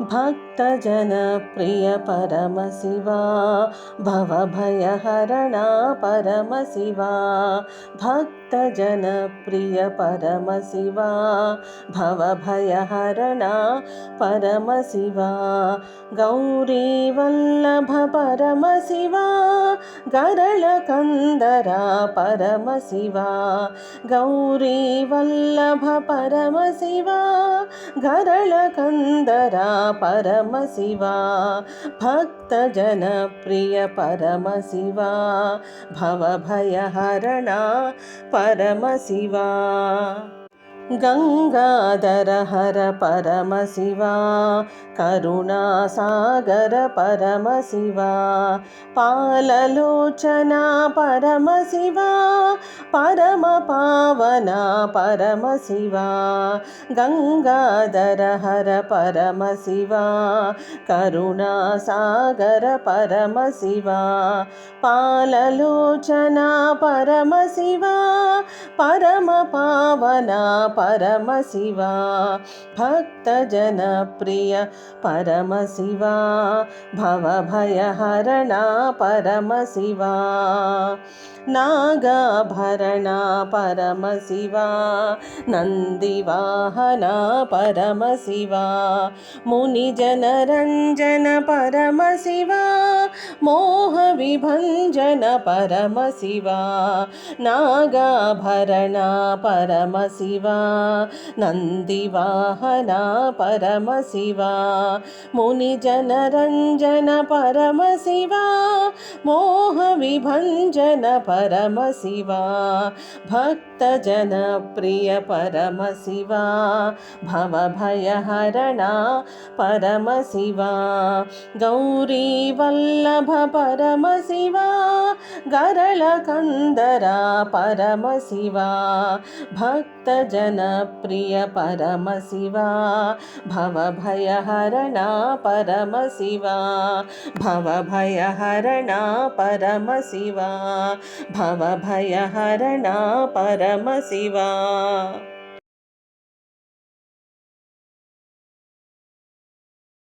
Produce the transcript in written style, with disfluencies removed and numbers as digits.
भक्तजनप्रिय Paramashiva भवभयहरणा Paramashiva भक्तजनप्रिय Paramashiva भवभयहरणा Paramashiva गौरीवल्लभ Paramashiva गरलकन्दरा Paramashiva गौरीवल्लभ Paramashiva गरलकन्दरा Paramashiva भक्तजनप्रिय Paramashiva भवभयहरणा Paramashiva Gangadhar Har Paramashiva Karunasagar Paramashiva पाललोचना Paramashiva परमपावना Paramashiva Gangadhar Har Paramashiva Karunasagar Paramashiva पाललोचना Paramashiva परमपावना Paramashiva भक्तजनप्रिय Paramashiva भवभयहरणा Paramashiva नागाभरणा Paramashiva नन्दिवाहना Paramashiva मुनिजनरञ्जन Paramashiva मोहविभञ्जन Paramashiva नागाभरणा Paramashiva नन्दिवाहना Paramashiva मुनिजनरञ्जन Paramashiva मोहविभञ्जन Paramashiva भक्तजनप्रिय Paramashiva भवभयहरणा Paramashiva गौरीवल्लभ Paramashiva गरलकन्दरा Paramashiva भक्तजनप्रिय Paramashiva भवभयहरणा Paramashiva भवभयहरणा Paramashiva भवभयहरणा Paramashiva.